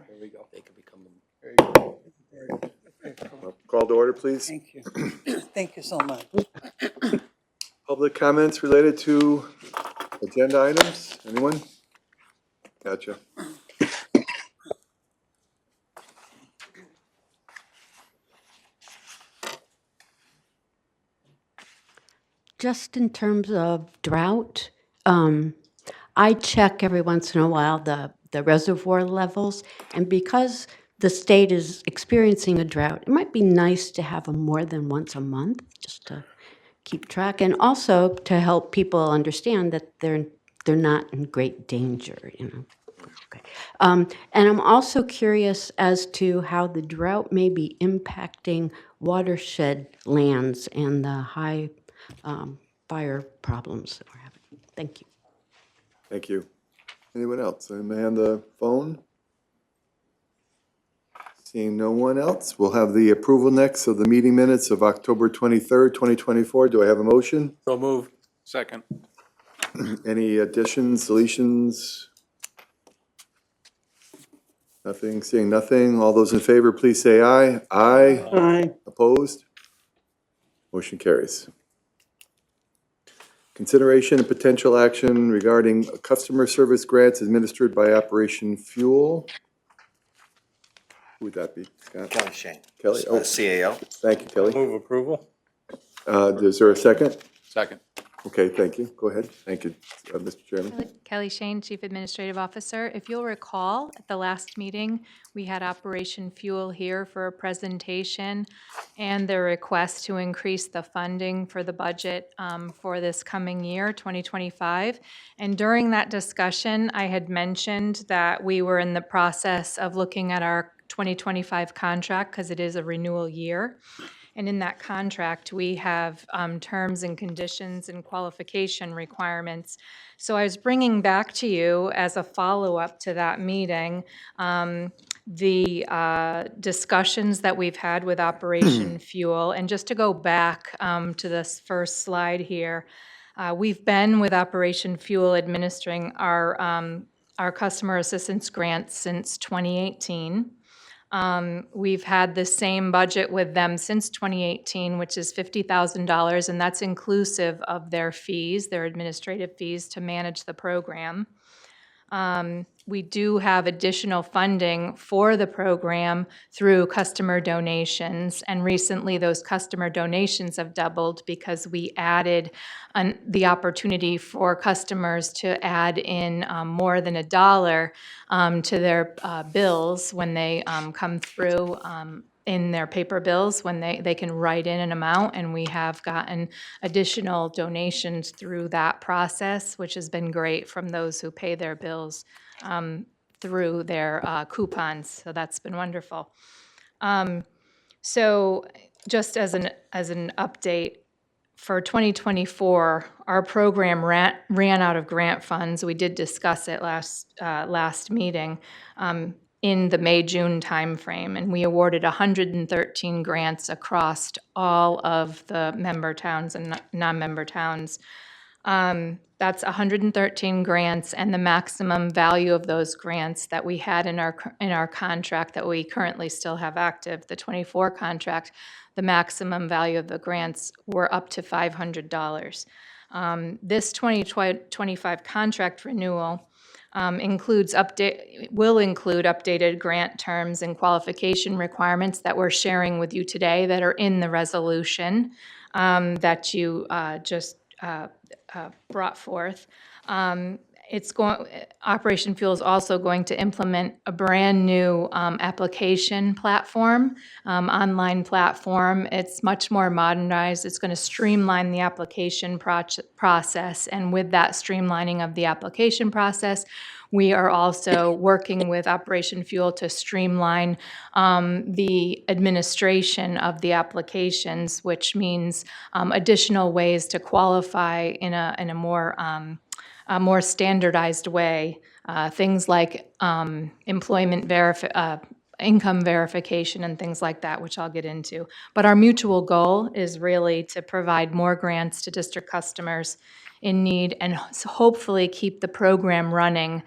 There we go. They can become. There you go. Call to order, please. Thank you. Thank you so much. Public comments related to agenda items? Anyone? Gotcha. Just in terms of drought, I check every once in a while the reservoir levels, and because the state is experiencing a drought, it might be nice to have them more than once a month, just to keep track, and also to help people understand that they're not in great danger, you know. Okay. And I'm also curious as to how the drought may be impacting watershed lands and the high fire problems that we're having. Thank you. Thank you. Anyone else? Anybody on the phone? Seeing no one else, we'll have the approval next of the meeting minutes of October 23rd, 2024. Do I have a motion? So move. Second. Any additions, deletions? Nothing, seeing nothing. All those in favor, please say aye. Aye. Aye. Opposed? Motion carries. Consideration and potential action regarding customer service grants administered by Operation Fuel. Who would that be? Scott? Kelly Shane. Kelly? Oh, CAO. thank you, Kelly. Move approval. Is there a second? Second. Okay, thank you. Go ahead. Thank you, Mr. Chairman. Kelly Shane, Chief Administrative Officer. If you'll recall, at the last meeting, we had Operation Fuel here for a presentation and their request to increase the funding for the budget for this coming year, 2025. And during that discussion, I had mentioned that we were in the process of looking at our 2025 contract because it is a renewal year. And in that contract, we have terms and conditions and qualification requirements. So I was bringing back to you as a follow-up to that meeting, the discussions that we've had with Operation Fuel. And just to go back to this first slide here, we've been with Operation Fuel administering our customer assistance grants since 2018. We've had the same budget with them since 2018, which is $50,000, and that's inclusive of their fees, their administrative fees to manage the program. We do have additional funding for the program through customer donations, and recently those customer donations have doubled because we added the opportunity for customers to add in more than $1 to their bills when they come through in their paper bills, when they can write in an amount, and we have gotten additional donations through that process, which has been great from those who pay their bills through their coupons. So that's been wonderful. So just as an update, for 2024, our program ran out of grant funds. We did discuss it last meeting in the May-June timeframe, and we awarded 113 grants across all of the member towns and non-member towns. That's 113 grants, and the maximum value of those grants that we had in our contract that we currently still have active, the 24 contract, the maximum value of the grants were up to $500. This 2025 contract renewal will include updated grant terms and qualification requirements that we're sharing with you today that are in the resolution that you just brought forth. Operation Fuel is also going to implement a brand new application platform, online platform. It's much more modernized. It's going to streamline the application process. And with that streamlining of the application process, we are also working with Operation Fuel to streamline the administration of the applications, which means additional ways to qualify in a more standardized way. Things like employment income verification and things like that, which I'll get into. But our mutual goal is really to provide more grants to district customers in need and hopefully keep the program running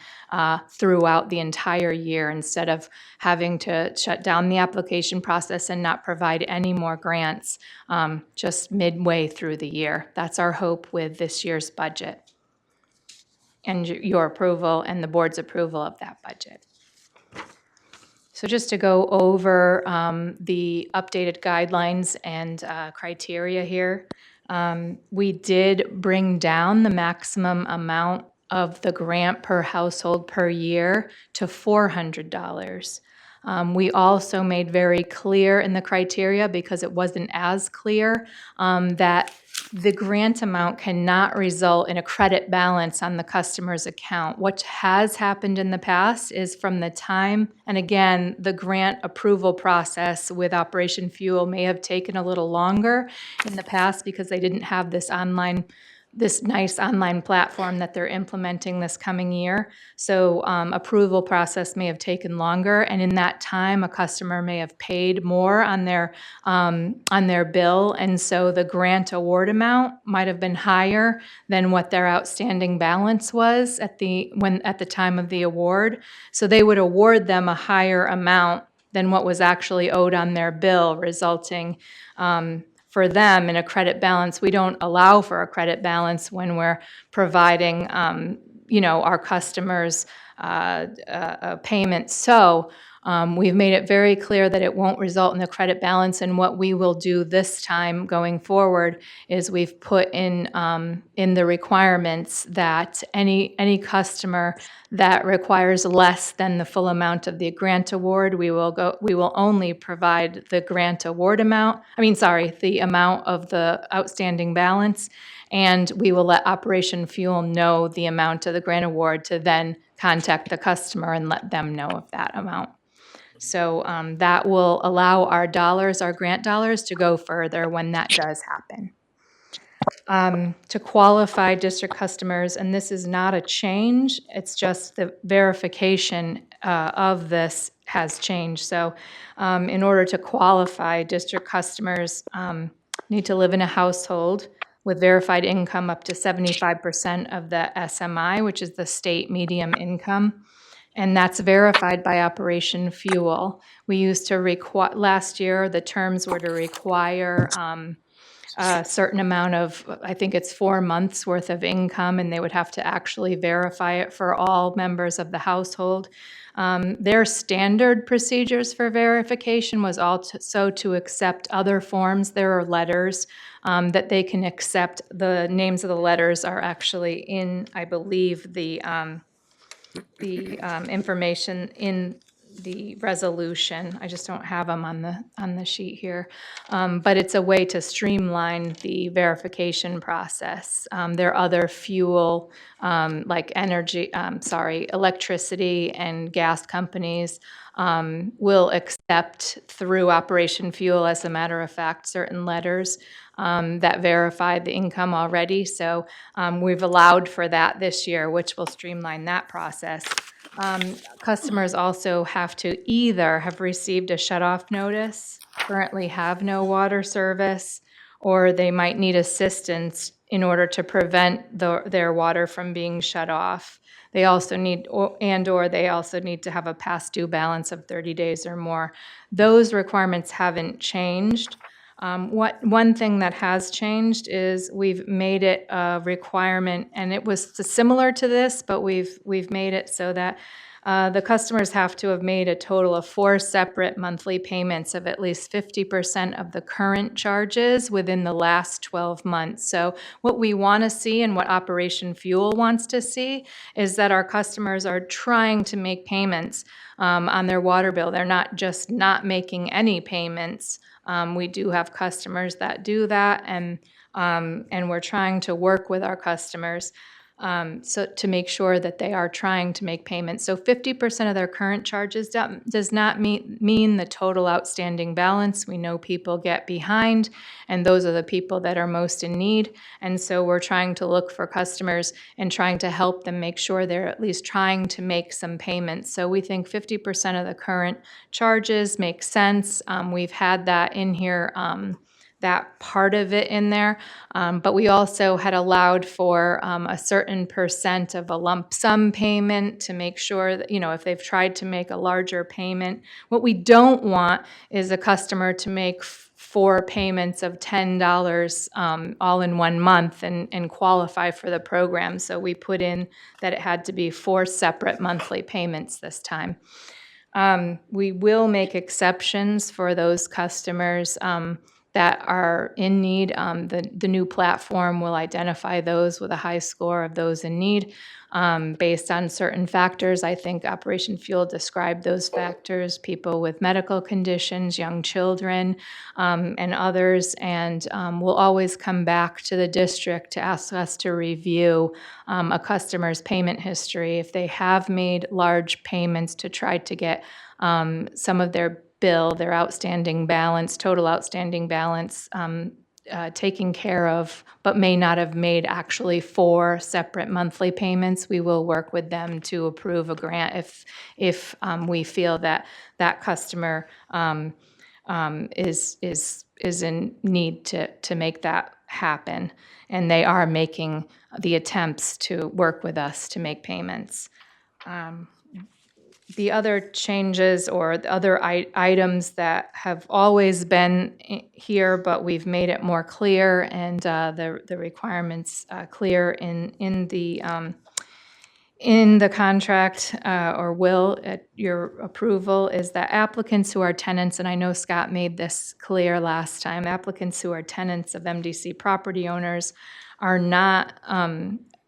throughout the entire year instead of having to shut down the application process and not provide any more grants just midway through the year. That's our hope with this year's budget and your approval and the board's approval of that budget. So just to go over the updated guidelines and criteria here, we did bring down the maximum amount of the grant per household per year to $400. We also made very clear in the criteria, because it wasn't as clear, that the grant amount cannot result in a credit balance on the customer's account. What has happened in the past is from the time, and again, the grant approval process with Operation Fuel may have taken a little longer in the past because they didn't have this nice online platform that they're implementing this coming year. So approval process may have taken longer, and in that time, a customer may have paid more on their bill, and so the grant award amount might have been higher than what their outstanding balance was at the time of the award. So they would award them a higher amount than what was actually owed on their bill, resulting for them in a credit balance. We don't allow for a credit balance when we're providing, our customers a payment. So we've made it very clear that it won't result in a credit balance. And what we will do this time going forward is we've put in the requirements that any customer that requires less than the full amount of the grant award, we will only provide the grant award amount, the amount of the outstanding balance, and we will let Operation Fuel know the amount of the grant award to then contact the customer and let them know of that amount. So that will allow our grant dollars, to go further when that does happen. To qualify district customers, and this is not a change, it's just the verification of this has changed. So in order to qualify, district customers need to live in a household with verified income up to 75% of the SMI, which is the state median income. And that's verified by Operation Fuel. We used to last year, the terms were to require a certain amount of, I think it's 4 months worth of income, and they would have to actually verify it for all members of the household. Their standard procedures for verification was also to accept other forms. There are letters that they can accept. The names of the letters are actually in, I believe, the information in the resolution. I just don't have them on the sheet here. But it's a way to streamline the verification process. There are other fuel, like electricity and gas companies will accept through Operation Fuel, as a matter of fact, certain letters that verify the income already. So we've allowed for that this year, which will streamline that process. Customers also have to either have received a shutoff notice, currently have no water service, or they might need assistance in order to prevent their water from being shut off. They also need, or they also need to have a past due balance of 30 days or more. Those requirements haven't changed. One thing that has changed is we've made it a requirement, and it was similar to this, but we've made it so that the customers have to have made a total of 4 separate monthly payments of at least 50% of the current charges within the last 12 months. So what we want to see, and what Operation Fuel wants to see, is that our customers are trying to make payments on their water bill. They're not just not making any payments. We do have customers that do that, and we're trying to work with our customers. so to make sure that they are trying to make payments. So 50% of their current charges does not mean the total outstanding balance. We know people get behind, and those are the people that are most in need. And so we're trying to look for customers and trying to help them make sure they're at least trying to make some payments. So we think 50% of the current charges make sense. We've had that in here, that part of it in there. But we also had allowed for a certain percent of a lump sum payment to make sure that, if they've tried to make a larger payment. What we don't want is a customer to make 4 payments of $10 all in 1 month and qualify for the program. So we put in that it had to be 4 separate monthly payments this time. We will make exceptions for those customers that are in need. The new platform will identify those with a high score of those in need based on certain factors. I think Operation Fuel described those factors: people with medical conditions, young children, and others. And we'll always come back to the district to ask us to review a customer's payment history. If they have made large payments to try to get some of their their outstanding balance, total outstanding balance, taken care of, but may not have made actually 4 separate monthly payments, we will work with them to approve a grant if we feel that that customer is in need to make that happen, and they are making the attempts to work with us to make payments. The other changes or the other items that have always been here, but we've made it more clear and the requirements clear in the contract or will at your approval, is that applicants who are tenants, and I know Scott made this clear last time, applicants who are tenants of MDC property owners are not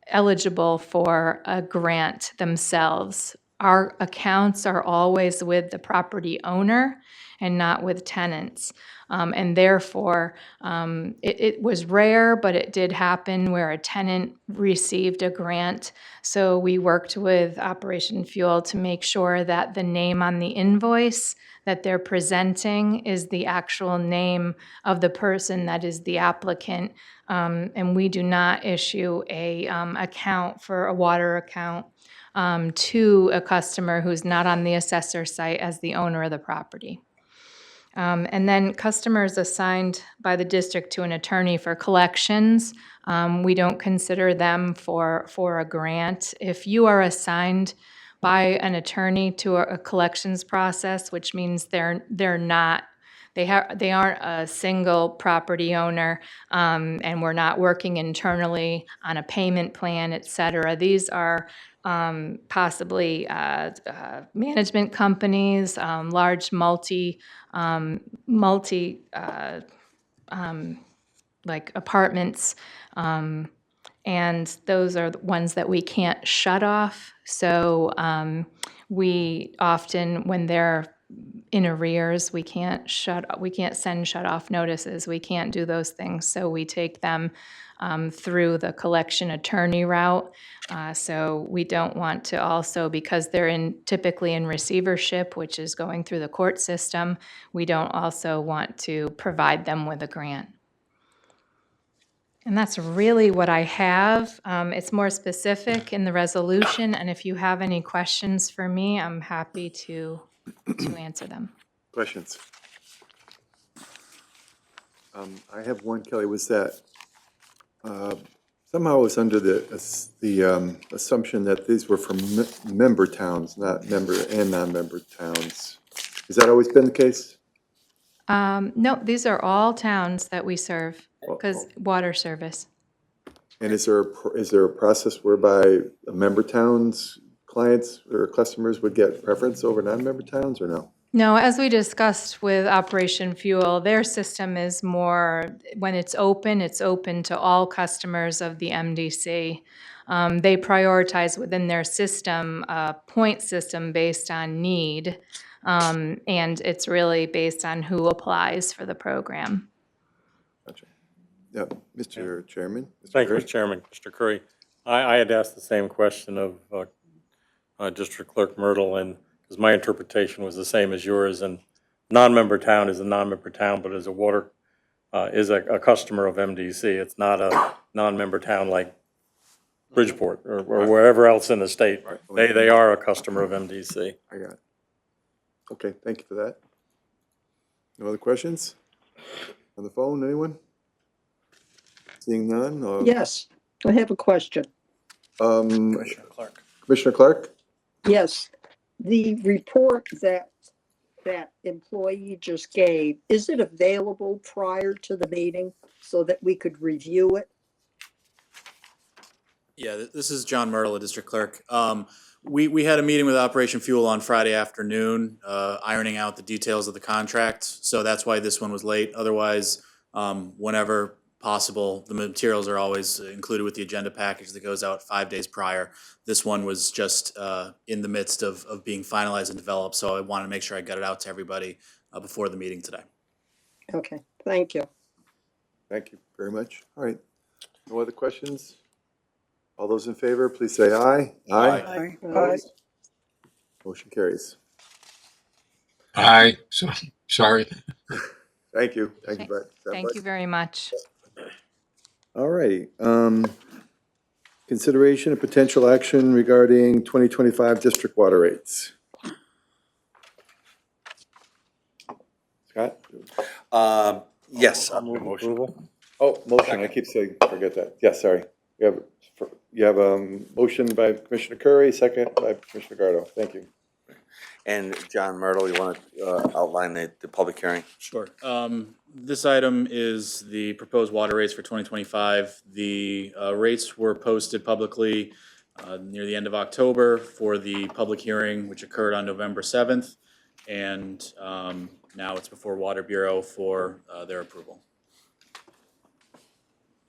eligible for a grant themselves. Our accounts are always with the property owner and not with tenants. And therefore, it was rare, but it did happen where a tenant received a grant. So we worked with Operation Fuel to make sure that the name on the invoice that they're presenting is the actual name of the person that is the applicant. And we do not issue a account for a water account to a customer who's not on the assessor site as the owner of the property. And then customers assigned by the district to an attorney for collections, we don't consider them for a grant. If you are assigned by an attorney to a collections process, which means they aren't a single property owner, and we're not working internally on a payment plan, et cetera. These are possibly management companies, large like apartments, and those are the ones that we can't shut off. So we often, when they're in arrears, we can't send shut off notices. We can't do those things. So we take them through the collection attorney route. So we don't want to also, because they're typically in receivership, which is going through the court system, we don't also want to provide them with a grant. And that's really what I have. It's more specific in the resolution, and if you have any questions for me, I'm happy to answer them. Questions? I have one, Kelly, was that somehow it was under the assumption that these were from member towns, not member and non-member towns. Has that always been the case? No, these are all towns that we serve, because water service. And is there a process whereby member towns, clients or customers would get preference over non-member towns, or no? No, as we discussed with Operation Fuel, their system is more, when it's open to all customers of the MDC. They prioritize within their system a point system based on need, and it's really based on who applies for the program. Gotcha. Yeah, Mr. Chairman? Thank you, Mr. Chairman. Mr. Curry. I had asked the same question of District Clerk Myrtle, and because my interpretation was the same as yours, and non-member town is a non-member town, but is a water, is a customer of MDC. It's not a non-member town like Bridgeport or wherever else in the state. They are a customer of MDC. I got it. Okay, thank you for that. No other questions? On the phone, anyone? Seeing none? Yes, I have a question. Commissioner Clark. Commissioner Clark? Yes, the report that employee just gave, is it available prior to the meeting so that we could review it? Yeah, this is John Myrtle, a district clerk. We had a meeting with Operation Fuel on Friday afternoon, ironing out the details of the contract. So that's why this one was late. Otherwise, whenever possible, the materials are always included with the agenda package that goes out 5 days prior. This one was just in the midst of being finalized and developed. So I wanted to make sure I got it out to everybody before the meeting today. Okay, thank you. Thank you very much. All right. No other questions? All those in favor, please say aye. Aye. Motion carries. Aye, so, sorry. Thank you. Thank you, Brett. Thank you very much. All righty. Consideration of potential action regarding 2025 district water rates. Scott? Yes, Approval? Oh, motion. I keep saying, forget that. Yes, sorry. You have a motion by Commissioner Curry, second by Commissioner Gardo. Thank you. and John Myrtle, you want to outline the public hearing? Sure. This item is the proposed water rates for 2025. The rates were posted publicly near the end of October for the public hearing, which occurred on November 7th. And now it's before Water Bureau for their approval.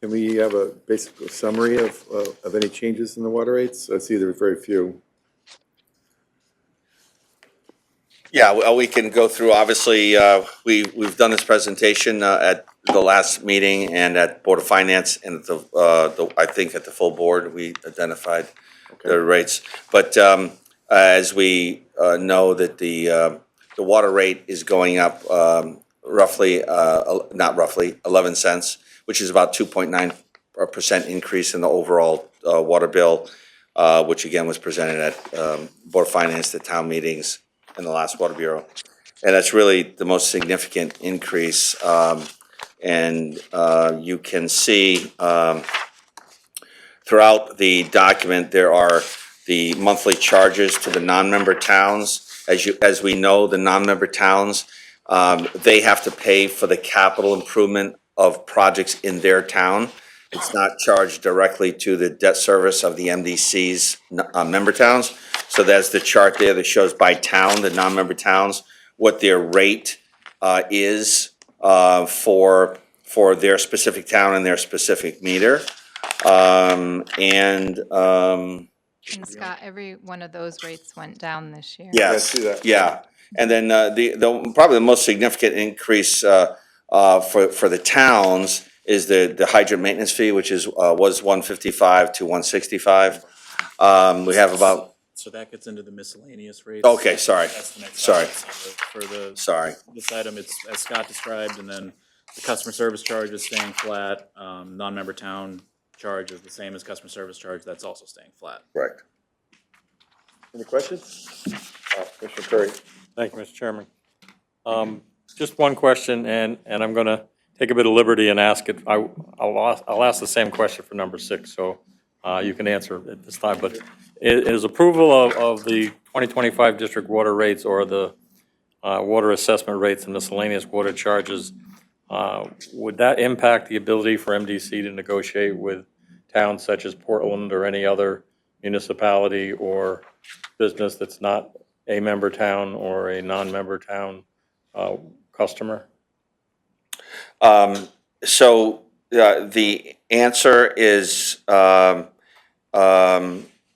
Can we have a basic summary of any changes in the water rates? I see there are very few. Yeah, we can go through, obviously, we've done this presentation at the last meeting and at Board of Finance, and at I think at the full board, we identified the rates. But as we know that the water rate is going up roughly, not roughly, 11 cents, which is about 2.9% increase in the overall water bill, which again was presented at Board of Finance, the town meetings, and the last Water Bureau. And that's really the most significant increase. And you can see throughout the document, there are the monthly charges to the non-member towns. As we know, the non-member towns, they have to pay for the capital improvement of projects in their town. It's not charged directly to the debt service of the MDC's member towns. So there's the chart there that shows by town, the non-member towns, what their rate is for their specific town and their specific meter. And Scott, every one of those rates went down this year. Yes, I see that. yeah. And then the probably the most significant increase for the towns is the hydrant maintenance fee, which was $155 to $165. We have about. So that gets into the miscellaneous rates. Okay, sorry. That's the next Sorry. item. So for Sorry. this item, it's as Scott described, and then the customer service charge is staying flat. Non-member town charge is the same as customer service charge. That's also staying flat. Correct. Any questions? Commissioner Curry. Thank you, Mr. Chairman. Just one question, and I'm going to take a bit of liberty and ask it. I'll ask the same question for number 6, so you can answer it this time. But is approval of the 2025 district water rates or the water assessment rates and miscellaneous water charges, would that impact the ability for MDC to negotiate with towns such as Portland or any other municipality or business that's not a member town or a non-member town customer? So the answer is,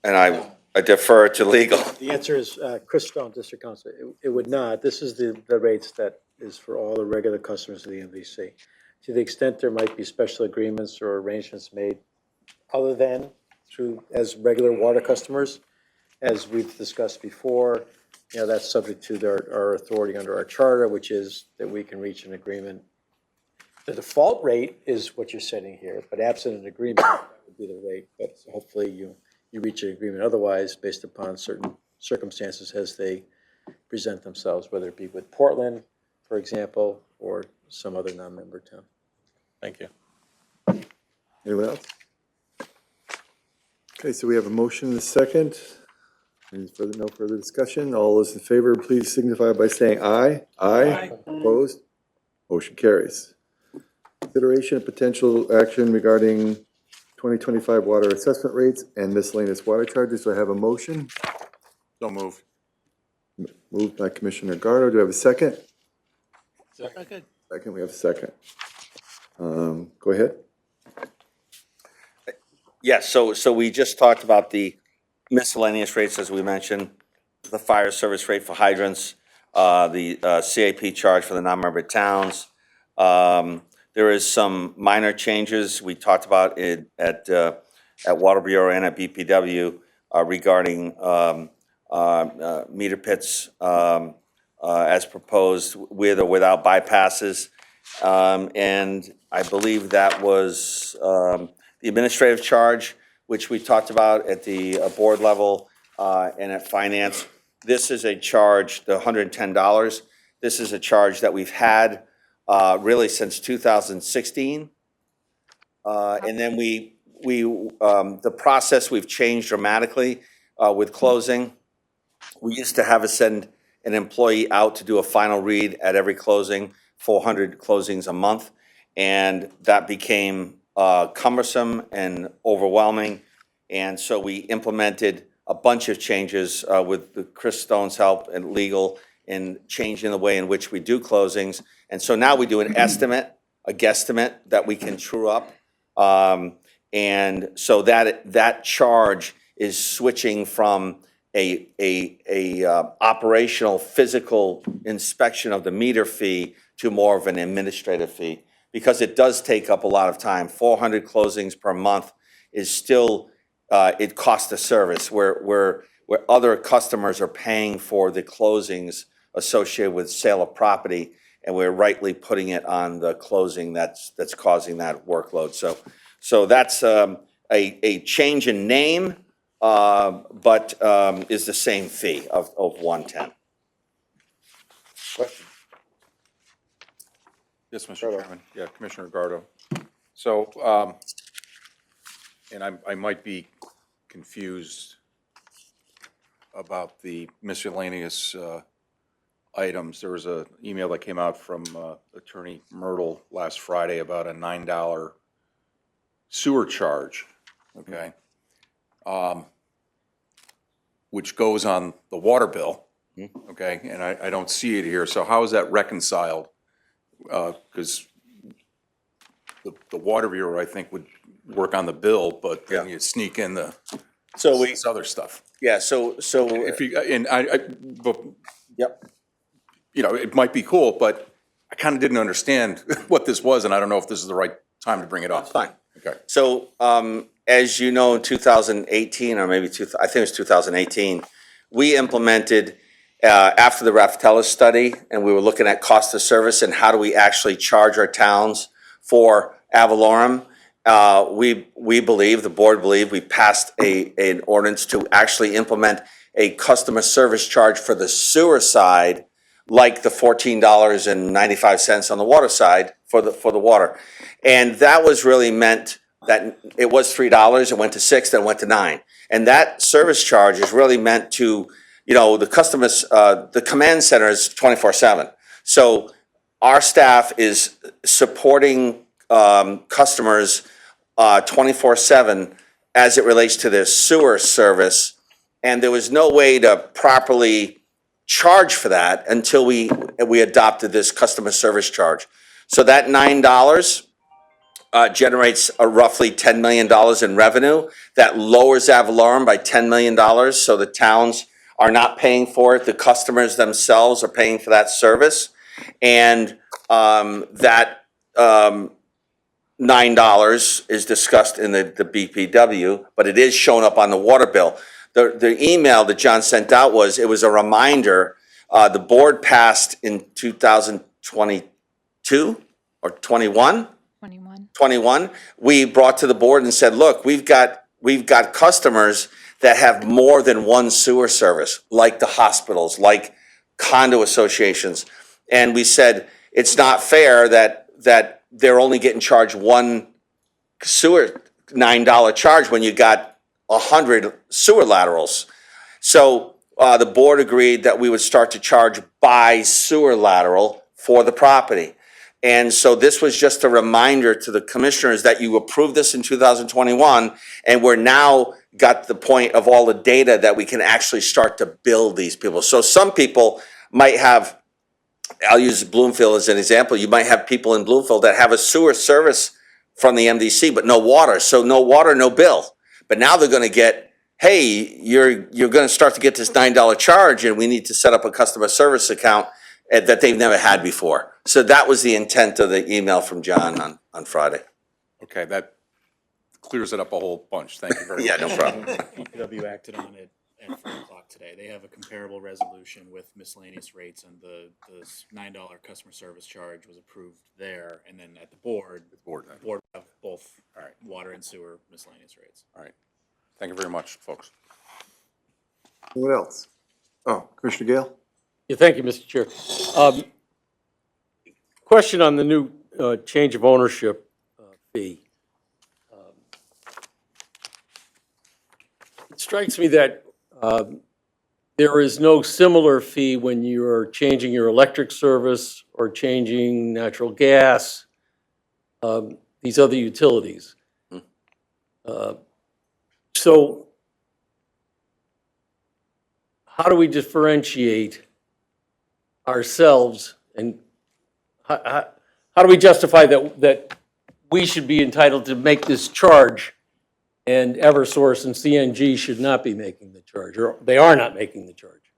and I defer to legal. The answer is Chris Stone, District Council. It would not. This is the rates that is for all the regular customers of the MVC. To the extent there might be special agreements or arrangements made other than through, as regular water customers. As we've discussed before, that's subject to our authority under our charter, which is that we can reach an agreement. The default rate is what you're setting here, but absent an agreement, that would be the rate. But hopefully you reach an agreement otherwise based upon certain circumstances as they present themselves, whether it be with Portland, for example, or some other non-member town. Thank you. Anyone else? Okay, so we have a motion and a second. No further discussion. All those in favor, please signify by saying aye. Aye. Opposed? Motion carries. Consideration of potential action regarding 2025 water assessment rates and miscellaneous water charges. Do I have a motion? So moved. Moved by Commissioner Gardo. Do I have a second? Second. Second, we have a second. Go ahead. Yes, so we just talked about the miscellaneous rates, as we mentioned, the fire service rate for hydrants, the CAP charge for the non-member towns. There is some minor changes we talked about it at Water Bureau and at BPW regarding meter pits as proposed with or without bypasses. And I believe that was the administrative charge, which we talked about at the board level and at finance. This is a charge, the $110. This is a charge that we've had really since 2016. And then the process we've changed dramatically with closing. We used to have us send an employee out to do a final read at every closing, 400 closings a month. And that became cumbersome and overwhelming. And so we implemented a bunch of changes with Chris Stone's help and legal in changing the way in which we do closings. And so now we do an estimate, a guesstimate that we can true up. And so that charge is switching from a operational physical inspection of the meter fee to more of an administrative fee, because it does take up a lot of time. 400 closings per month is still, it costs a service where other customers are paying for the closings associated with sale of property, and we're rightly putting it on the closing that's causing that workload. So that's a change in name, but is the same fee of 110. Question? Yes, Mr. Chairman. Yeah, Commissioner Gardo. So, and I might be confused about the miscellaneous items. There was an email that came out from Attorney Myrtle last Friday about a $9 sewer charge, okay? Which goes on the water bill, okay? And I don't see it here. So how is that reconciled? Because the Water Bureau, I think, would work on the bill, but then you sneak in this other stuff. Yeah, so If you, and but, yep. you know, it might be cool, but I kind of didn't understand what this was, and I don't know if this is the right time to bring it up. Fine. Okay. So, as you know, in 2018, or maybe I think it was 2018, we implemented, after the Raftella study, and we were looking at cost of service and how do we actually charge our towns for ad valorem. We believe, the board believed, we passed an ordinance to actually implement a customer service charge for the sewer side, like the $14.95 on the water side for the water. And that was really meant that it was $3, it went to $6, then it went to $9. And that service charge is really meant to, you know, the customers, the command center is 24/7. So our staff is supporting customers 24/7 as it relates to their sewer service. And there was no way to properly charge for that until we adopted this customer service charge. So that $9 generates roughly $10 million in revenue. That lowers ad valorem by $10 million, so the towns are not paying for it. The customers themselves are paying for that service. And that $9 is discussed in the BPW, but it is shown up on the water bill. The email that John sent out it was a reminder. The board passed in 2022 or 21? 21, we brought to the board and said, look, we've got customers that have more than one sewer service, like the hospitals, like condo associations. And we said, it's not fair that they're only getting charged one sewer $9 charge when you got 100 sewer laterals. So the board agreed that we would start to charge by sewer lateral for the property. And so this was just a reminder to the commissioners that you approved this in 2021, and we're now got the point of all the data that we can actually start to bill these people. So some people might have, I'll use Bloomfield as an example, you might have people in Bloomfield that have a sewer service from the MDC, but no water. So no water, no bill. But now they're gonna get, hey, you're gonna start to get this $9 charge, and we need to set up a customer service account that they've never had before. So that was the intent of the email from John on Friday. Okay, that clears it up a whole bunch. Thank you very much. Yeah, no problem. DPW acted on it at 4 o'clock today. They have a comparable resolution with miscellaneous rates, and the $9 customer service charge was approved there. And then at the board have both water and sewer miscellaneous rates. All right. Thank you very much, folks. Anyone else? Oh, Commissioner Gale? Yeah, thank you, Mr. Chair. Question on the new change of ownership fee. It strikes me that there is no similar fee when you're changing your electric service or changing natural gas, these other utilities. So how do we differentiate ourselves, and how do we justify that we should be entitled to make this charge and Eversource and CNG should not be making the charge, or they are not making the charge?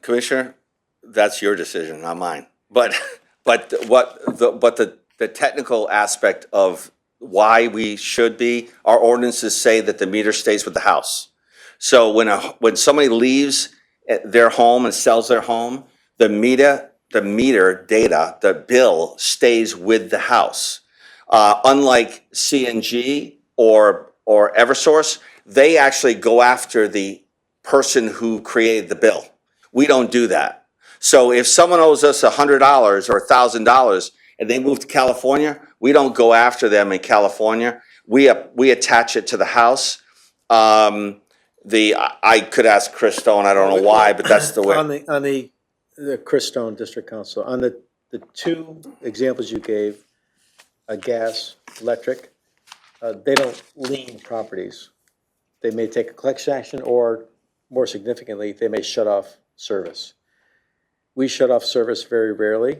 Commissioner, that's your decision, not mine. But the technical aspect of why we should be, our ordinances say that the meter stays with the house. So when somebody leaves their home and sells their home, the meter data, the bill stays with the house. Unlike CNG or Eversource, they actually go after the person who created the bill. We don't do that. So if someone owes us $100 or $1,000 and they move to California, we don't go after them in California. We attach it to the house. I could ask Chris Stone, I don't know why, but that's the way. On the Chris Stone District Council, on the two examples you gave, gas, electric, they don't lien properties. They may take a collection action, or more significantly, they may shut off service. We shut off service very rarely,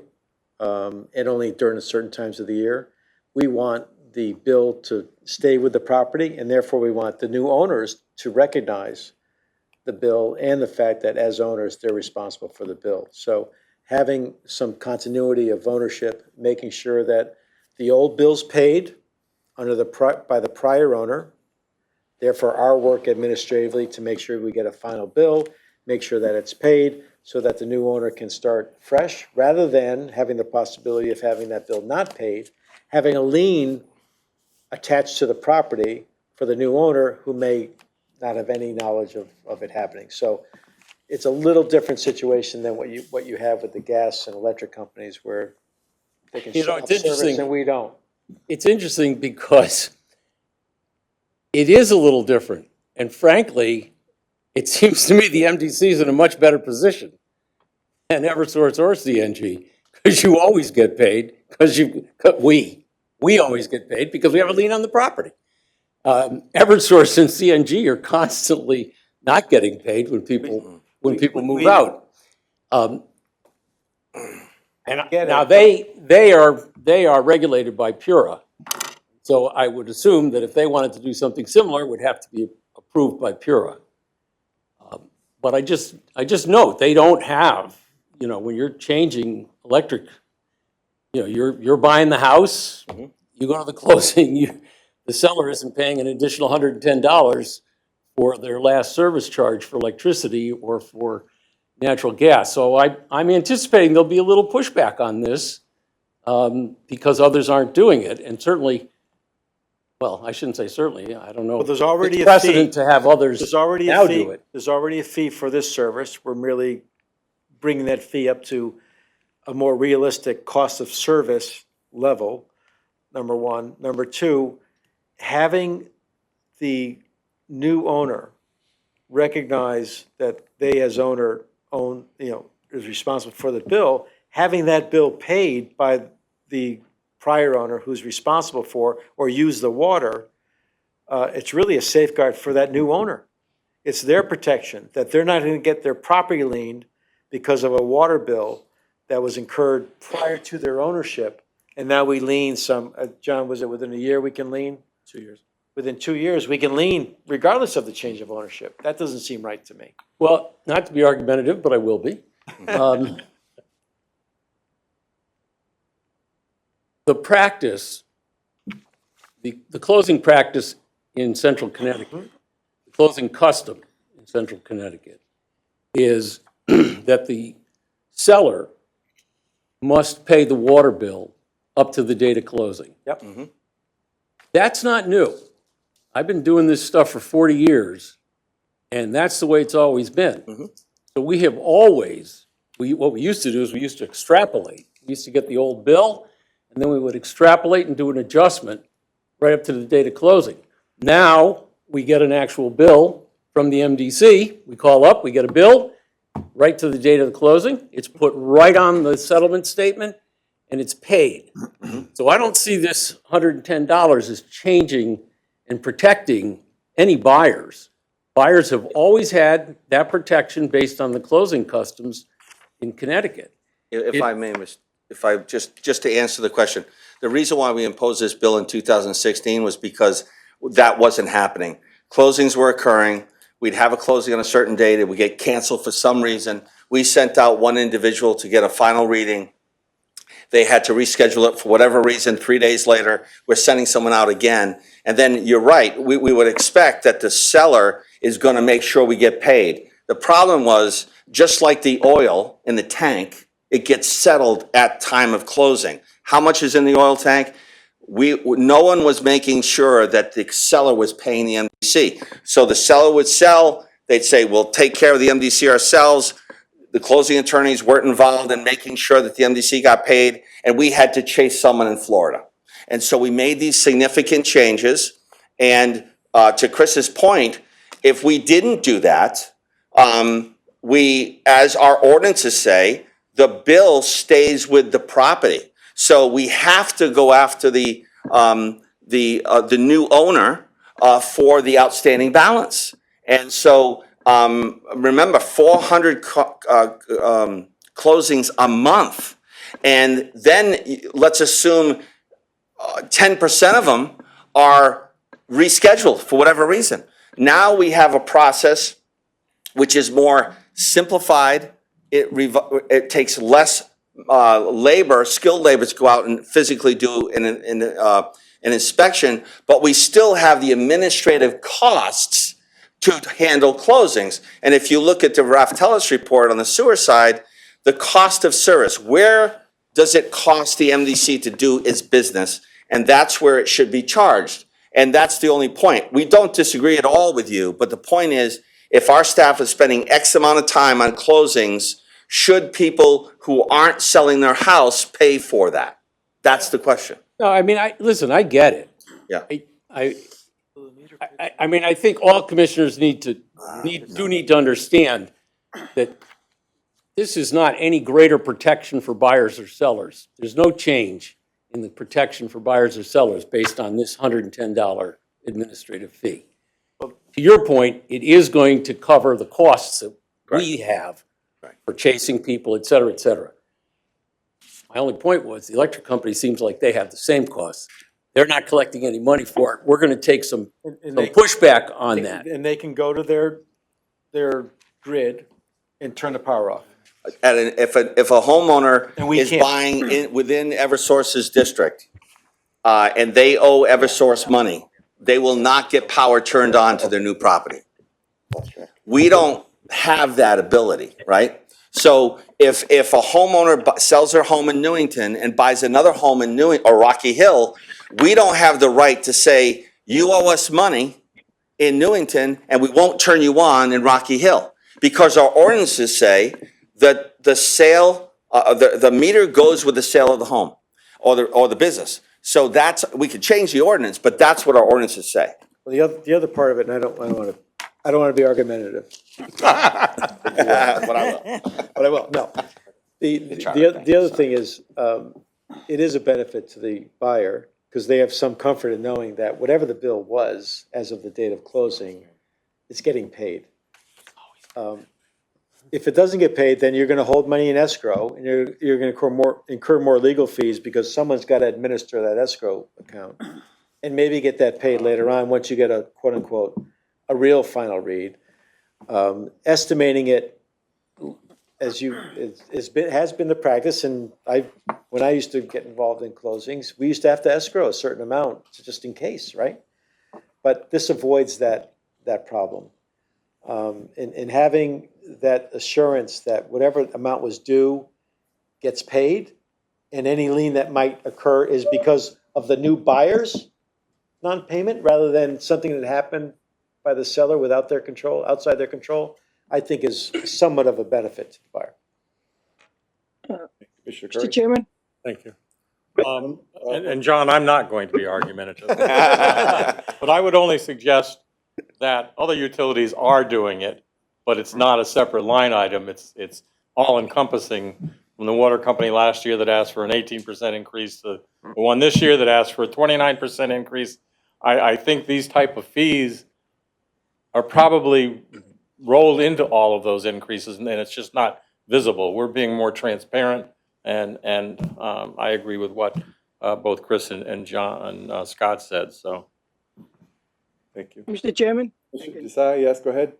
and only during certain times of the year. We want the bill to stay with the property, and therefore we want the new owners to recognize the bill and the fact that as owners, they're responsible for the bill. So having some continuity of ownership, making sure that the old bill's paid by the prior owner, therefore our work administratively to make sure we get a final bill, make sure that it's paid so that the new owner can start fresh, rather than having the possibility of having that bill not paid, having a lien attached to the property for the new owner who may not have any knowledge of it happening. So it's a little different situation than what you have with the gas and electric companies, where they can shut off service and we don't. It's interesting because it is a little different. And frankly, it seems to me the MDC is in a much better position than Eversource or CNG, because you always get paid, we always get paid because we have a lien on the property. Eversource and CNG are constantly not getting paid when people move out. And now they are regulated by PURA. So I would assume that if they wanted to do something similar, it would have to be approved by PURA. But I just note they don't have, when you're changing electric, you're buying the house, you go to the closing, the seller isn't paying an additional $110 for their last service charge for electricity or for natural gas. So I'm anticipating there'll be a little pushback on this because others aren't doing it. And certainly, well, I shouldn't say certainly, I don't know. But there's already It's a precedent fee. to have others There's already now a fee. do it. There's already a fee for this service. We're merely bringing that fee up to a more realistic cost of service level, number one. Number two, having the new owner recognize that they as owner is responsible for the bill, having that bill paid by the prior owner who's responsible for or use the water, it's really a safeguard for that new owner. It's their protection, that they're not gonna get their property liened because of a water bill that was incurred prior to their ownership. And now we lien some, John, was it within a year we can lien? 2 years. Within 2 years, we can lien regardless of the change of ownership. That doesn't seem right to me. Well, not to be argumentative, but I will be. The practice, the closing practice in central Connecticut, the closing custom in central Connecticut is that the seller must pay the water bill up to the date of closing. Yep. That's not new. I've been doing this stuff for 40 years, and that's the way it's always been. So we have always, what we used to do is we used to extrapolate. We used to get the old bill, and then we would extrapolate and do an adjustment right up to the date of closing. Now, we get an actual bill from the MDC. We call up, we get a bill, right to the date of the closing. It's put right on the settlement statement, and it's paid. So I don't see this $110 as changing and protecting any buyers. Buyers have always had that protection based on the closing customs in Connecticut. If I may, if I just to answer the question, the reason why we imposed this bill in 2016 was because that wasn't happening. Closings were occurring. We'd have a closing on a certain date. It would get canceled for some reason. We sent out one individual to get a final reading. They had to reschedule it for whatever reason. 3 days later, we're sending someone out again. And then you're right, we would expect that the seller is going to make sure we get paid. The problem was, just like the oil in the tank, it gets settled at time of closing. How much is in the oil tank? No one was making sure that the seller was paying the MDC. So the seller would sell, they'd say, we'll take care of the MDC ourselves. The closing attorneys weren't involved in making sure that the MDC got paid, and we had to chase someone in Florida. And so we made these significant changes, and to Chris's point, if we didn't do that, we, as our ordinances say, the bill stays with the property. So we have to go after the new owner for the outstanding balance. And so remember, 400 closings a month, and then let's assume 10% of them are rescheduled for whatever reason. Now we have a process which is more simplified. It takes less labor, skilled labor, to go out and physically do an inspection, but we still have the administrative costs to handle closings. And if you look at the Raftelis report on the sewer side, the cost of service, where does it cost the MDC to do its business? And that's where it should be charged. And that's the only point. We don't disagree at all with you, but the point is, if our staff is spending X amount of time on closings, should people who aren't selling their house pay for that? That's the question. No, I mean, listen, I get it. Yeah. I mean, I think all commissioners need to understand that this is not any greater protection for buyers or sellers. There's no change in the protection for buyers or sellers based on this $110 administrative fee. To your point, it is going to cover the costs that we have for chasing people, et cetera, et cetera. My only point was the electric company seems like they have the same costs. They're not collecting any money for it. We're going to take some pushback on that. And they can go to their grid and turn the power off. If a homeowner And we is can't. buying within Eversource's district, and they owe Eversource money, they will not get power turned on to their new property. We don't have that ability, right? So if a homeowner sells their home in Newington and buys another home in or Rocky Hill, we don't have the right to say, you owe us money in Newington and we won't turn you on in Rocky Hill. Because our ordinances say that the sale, the meter goes with the sale of the home or the business. So we could change the ordinance, but that's what our ordinances say. Well, the other part of it, and I don't want to be argumentative, But I will. but I will, no. The other thing is, it is a benefit to the buyer, because they have some comfort in knowing that whatever the bill was as of the date of closing, it's getting paid. If it doesn't get paid, then you're gonna hold money in escrow, and you're gonna incur more legal fees, because someone's gotta administer that escrow account. And maybe get that paid later on, once you get a quote-unquote, a real final read. Estimating it has been the practice, and when I used to get involved in closings, we used to have to escrow a certain amount, just in case, right? But this avoids that problem. And having that assurance that whatever amount was due gets paid, and any lien that might occur is because of the new buyer's non-payment, rather than something that happened by the seller without their control, outside their control, I think is somewhat of a benefit to the buyer. Commissioner Mr. Curry? Chairman? Thank you. And John, I'm not going to be argumentative. But I would only suggest that other utilities are doing it, but it's not a separate line item. It's all encompassing. From the water company last year that asked for an 18% increase to the one this year that asked for a 29% increase. I think these type of fees are probably rolled into all of those increases, and it's just not visible. We're being more transparent, and I agree with what both Chris and John and Scott said, so. Thank you. Mr. Chairman? Commissioner Desai, yes, go ahead.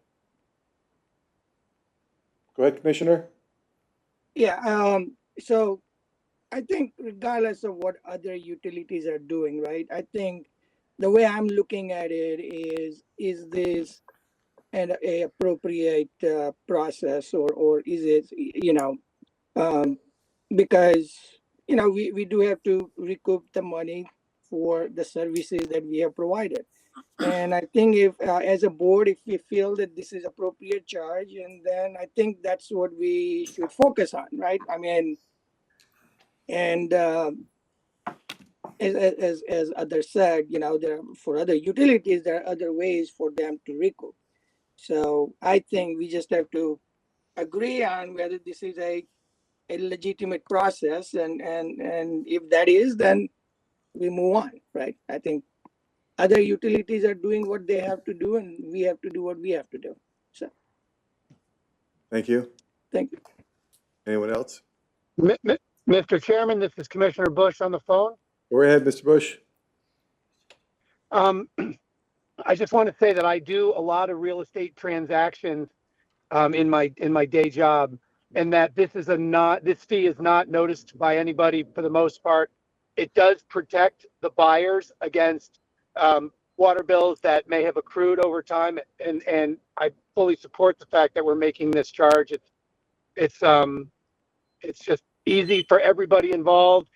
Go ahead, Commissioner. Yeah, so I think regardless of what other utilities are doing, right? I think the way I'm looking at it is this an appropriate process, or is it, because, we do have to recoup the money for the services that we have provided. And I think if, as a board, if we feel that this is appropriate charge, and then I think that's what we should focus on, right? I mean, and as others said, for other utilities, there are other ways for them to recoup. So I think we just have to agree on whether this is a legitimate process, and if that is, then we move on, right? I think other utilities are doing what they have to do, and we have to do what we have to do. So, Thank you. thank you. Anyone else? Mr. Chairman, this is Commissioner Bush on the phone. Go ahead, Mr. Bush. I just want to say that I do a lot of real estate transactions in my day job, and that this fee is not noticed by anybody for the most part. It does protect the buyers against water bills that may have accrued over time, and I fully support the fact that we're making this charge. It's just easy for everybody involved.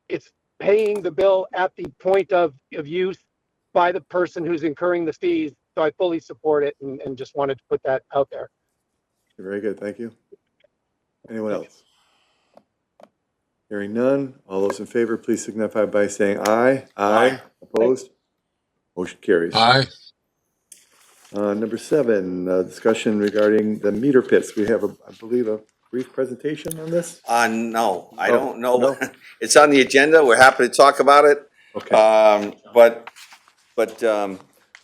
It's paying the bill at the point of use by the person who's incurring the fees. So I fully support it, and just wanted to put that out there. Very good, thank you. Anyone else? Hearing none, all those in favor, please signify by saying aye. Aye. Opposed? Motion carries. Aye. Number 7, discussion regarding the meter pits. We have, I believe, a brief presentation on this? No, I don't know. no? It's on the agenda. We're happy to talk about it. Okay. But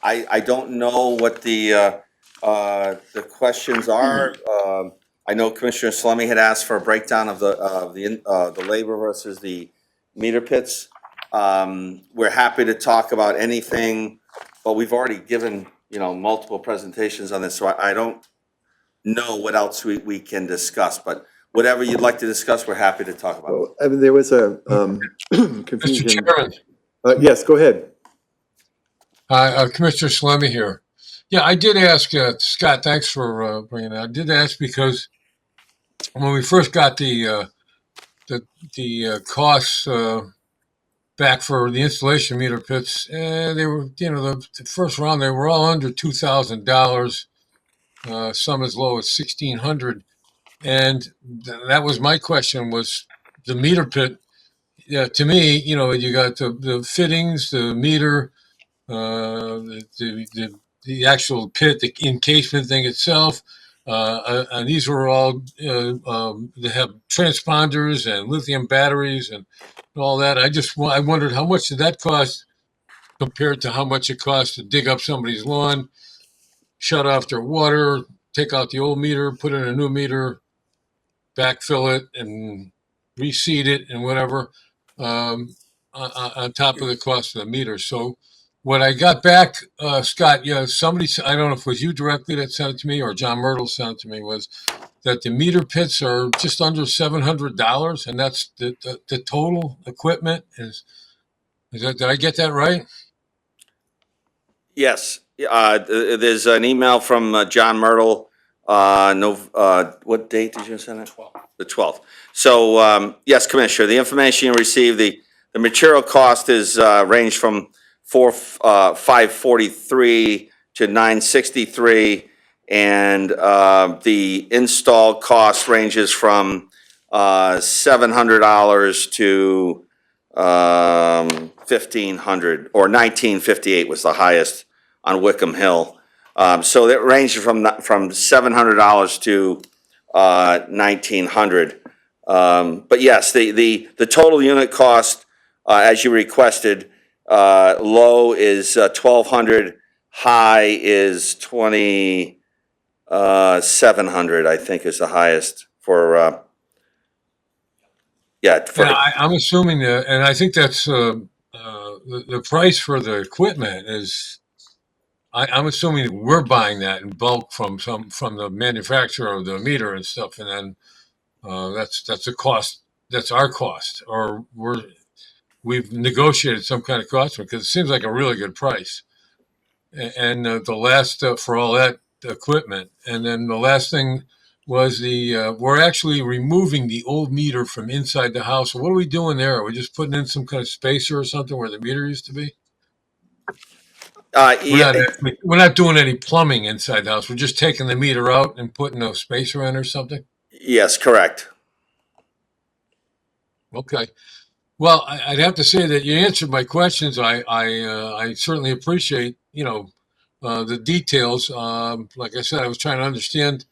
I don't know what the questions are. I know Commissioner Salemi had asked for a breakdown of the labor versus the meter pits. We're happy to talk about anything, but we've already given, multiple presentations on this, so I don't know what else we can discuss, but whatever you'd like to discuss, we're happy to talk about. Well, I mean, there was a confusion. Mr. Chairman. Yes, go ahead. Hi, Commissioner Salemi here. Yeah, I did ask, Scott, thanks for bringing that. I did ask because when we first got the costs back for the installation meter pits, they were, the first round, they were all under $2,000, some as low as 1,600. And that was my question, was the meter pit. Yeah, to me, you got the fittings, the meter, the actual pit, the encasement thing itself. And these were all, they have transponders and lithium batteries and all that. I wondered how much did that cost compared to how much it costs to dig up somebody's lawn, shut off their water, take out the old meter, put in a new meter, backfill it and reseed it and whatever, on top of the cost of the meter. So what I got back, Scott, somebody, I don't know if it was you directly that sent it to me or John Myrtle sent it to me, was that the meter pits are just under $700, and that's the total equipment is that, did I get that right? Yes, there's an email from John Myrtle, what date did you send it? The 12th. So, yes, Commissioner, the information you received, the material cost is ranged from $543 to $963, and the install cost ranges from $700 to $1,500, or $1,958 was the highest on Wickham Hill. So that ranges from $700 to $1,900. But yes, the total unit cost, as you requested, low is $1,200, high is $2,700. I think is the highest for. I'm assuming that, and I think that's the price for the equipment is. I'm assuming we're buying that in bulk from the manufacturer of the meter and stuff, and then that's a cost. That's our cost, or we've negotiated some kind of cost because it seems like a really good price. And the last for all that equipment, and then the last thing was we're actually removing the old meter from inside the house. So what are we doing there? Are we just putting in some kind of spacer or something where the meter used to be? We're not doing any plumbing inside the house. We're just taking the meter out and putting a spacer in or something? Yes, correct. Okay. Well, I'd have to say that you answered my questions. I certainly appreciate, the details. Like I said, I was trying to understand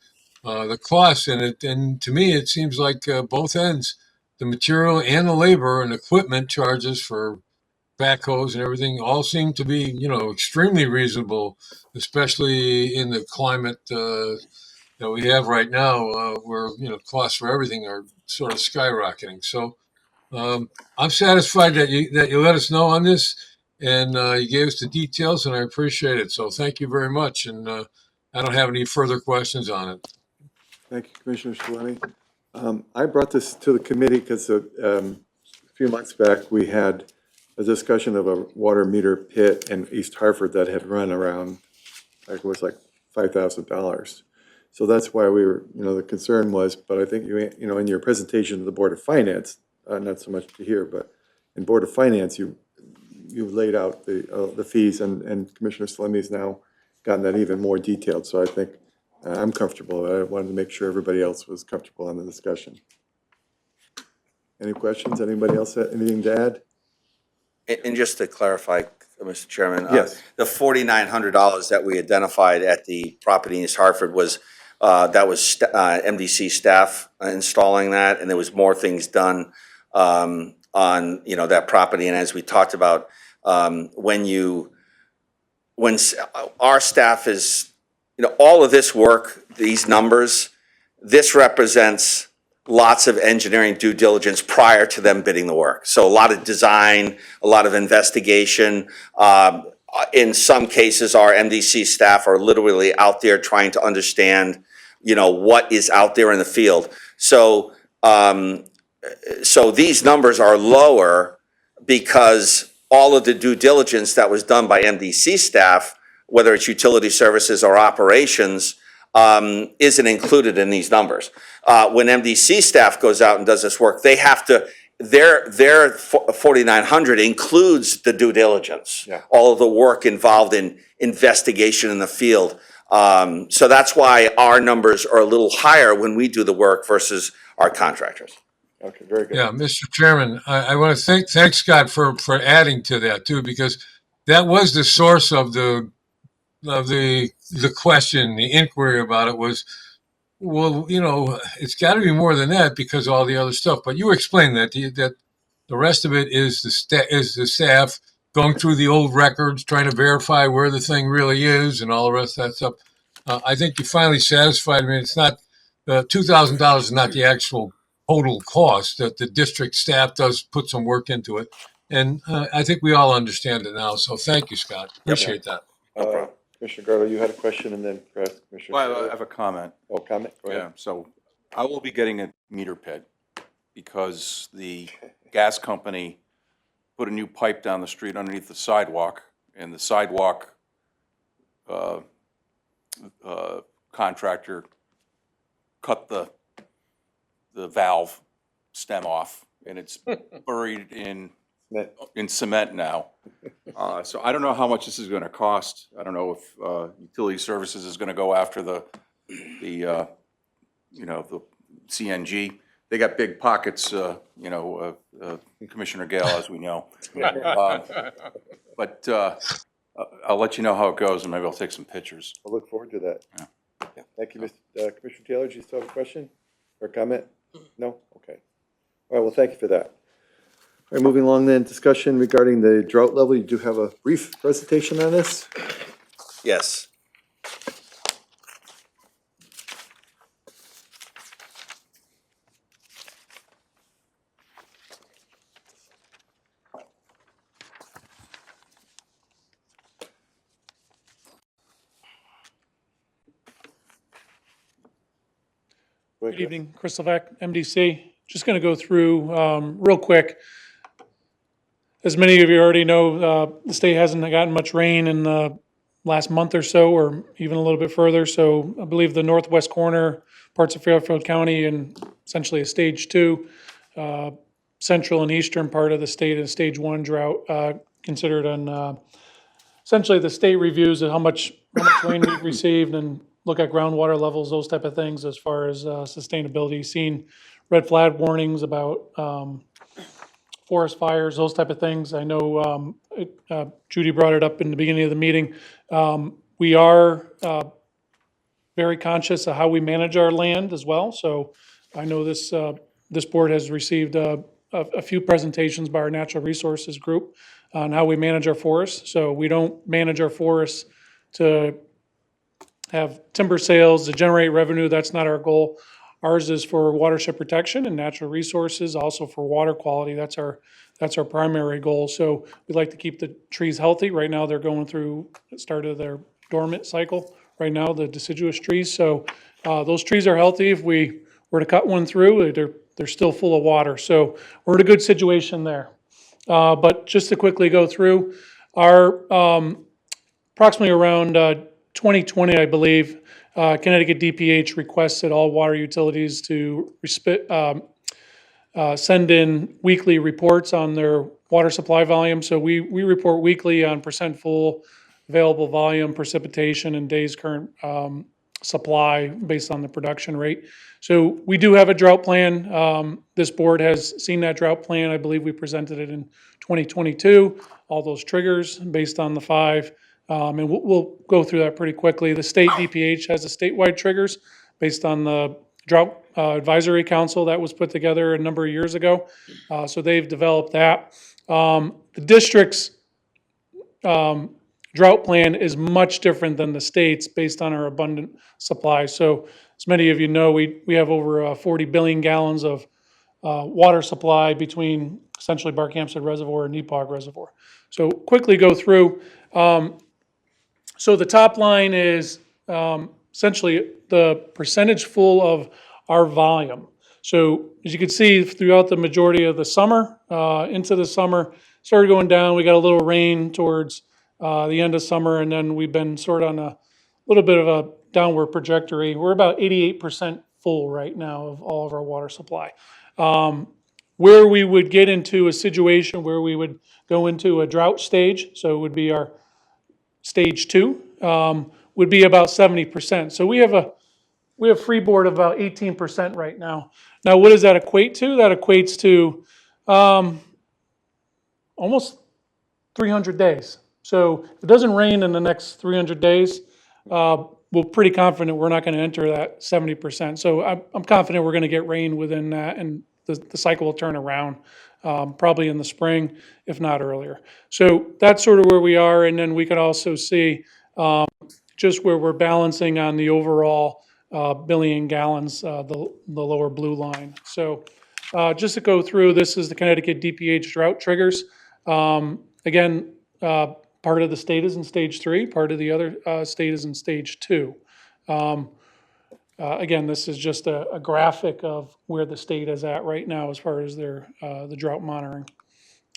the costs, and to me, it seems like both ends, the material and the labor and equipment charges for backhoes and everything all seem to be, extremely reasonable, especially in the climate that we have right now, where, costs for everything are sort of skyrocketing. So I'm satisfied that you let us know on this, and you gave us the details, and I appreciate it. So thank you very much, and I don't have any further questions on it. Thank you, Commissioner Salemi. I brought this to the committee because a few months back, we had a discussion of a water meter pit in East Hartford that had run around, it was like $5,000. So that's why we were, the concern was, but I think in your presentation to the Board of Finance, not so much to here, but in Board of Finance, you laid out the fees, and Commissioner Salemi's now gotten that even more detailed. So I think I'm comfortable. I wanted to make sure everybody else was comfortable on the discussion. Any questions? Anybody else have anything to add? And just to clarify, Mr. Chairman, Yes. the $4,900 that we identified at the property in East Hartford was MDC staff installing that, and there was more things done on that property. And as we talked about, when our staff is, all of this work, these numbers, this represents lots of engineering due diligence prior to them bidding the work. So a lot of design, a lot of investigation. In some cases, our MDC staff are literally out there trying to understand, what is out there in the field. So these numbers are lower because all of the due diligence that was done by MDC staff, whether it's utility services or operations, isn't included in these numbers. When MDC staff goes out and does this work, they have to, their 4,900 includes the due diligence, Yeah. all of the work involved in investigation in the field. So that's why our numbers are a little higher when we do the work versus our contractors. Okay, very good. Yeah, Mr. Chairman, I want to thank Scott for adding to that too, because that was the source of the question, the inquiry about it was, well, you know, it's got to be more than that because of all the other stuff. But you explained that the rest of it is the staff going through the old records, trying to verify where the thing really is, and all the rest of that stuff. I think you finally satisfied me. It's not $2,000 is not the actual total cost. That the district staff does put some work into it, and I think we all understand it now. So thank you, Scott. Appreciate that. Commissioner Garlow, you had a question, and then perhaps Commissioner. Well, I have a comment. Oh, comment? Go ahead. Yeah, so I will be getting a meter pit because the gas company put a new pipe down the street underneath the sidewalk, and the sidewalk contractor cut the valve stem off, and it's buried in cement now. So I don't know how much this is gonna cost. I don't know if Utility Services is gonna go after the CNG. They got big pockets, Commissioner Gale, as we know. But I'll let you know how it goes, and maybe I'll take some pictures. I'll look forward to that. Yeah. Thank you, Commissioner Taylor. Do you still have a question or comment? No? Okay. All right, well, thank you for that. All right, moving along then, discussion regarding the drought level. You do have a brief presentation on this? Yes. Good evening, Chris Levesque, MDC. Just going to go through real quick. As many of you already know, the state hasn't gotten much rain in the last month or so, or even a little bit further. So I believe the northwest corner, parts of Fairfield County, and essentially a stage 2, central and eastern part of the state is stage 1 drought, considered on essentially the state reviews of how much rain we've received and look at groundwater levels, those type of things as far as sustainability. Seen red flag warnings about forest fires, those type of things. I know Judy brought it up in the beginning of the meeting. We are very conscious of how we manage our land as well. So I know this board has received a few presentations by our natural resources group on how we manage our forests. So we don't manage our forests to have timber sales to generate revenue. That's not our goal. Ours is for watershed protection and natural resources, also for water quality. That's our primary goal. So we like to keep the trees healthy. Right now, they're going through the start of their dormant cycle. Right now, the deciduous trees. So those trees are healthy. If we were to cut one through, they're still full of water. So we're in a good situation there. But just to quickly go through, our approximately around 2020, I believe, Connecticut DPH requested all water utilities to send in weekly reports on their water supply volume. So we report weekly on percent full, available volume, precipitation, and days current supply based on the production rate. So we do have a drought plan. This board has seen that drought plan. I believe we presented it in 2022, all those triggers based on the 5. And we'll go through that pretty quickly. The state DPH has a statewide triggers based on the Drought Advisory Council that was put together a number of years ago. So they've developed that. The district's drought plan is much different than the state's based on our abundant supply. So as many of you know, we have over 40 billion gallons of water supply between essentially Barkhamsted Reservoir and Nepog Reservoir. So quickly go through. So the top line is essentially the percentage full of our volume. So as you can see, throughout the majority of the summer, into the summer, started going down. We got a little rain towards the end of summer, and then we've been sort of on a little bit of a downward trajectory. We're about 88% full right now of all of our water supply. Where we would get into a situation where we would go into a drought stage, so it would be our stage 2, would be about 70%. So we have freeboard of about 18% right now. Now, what does that equate to? That equates to almost 300 days. So if it doesn't rain in the next 300 days, we're pretty confident we're not going to enter that 70%. So I'm confident we're going to get rain within that, and the cycle will turn around probably in the spring, if not earlier. So that's sort of where we are. And then we can also see just where we're balancing on the overall billion gallons, the lower blue line. So just to go through, this is the Connecticut DPH drought triggers. Again, part of the state is in stage 3, part of the other state is in stage 2. Again, this is just a graphic of where the state is at right now as far as their the drought monitoring.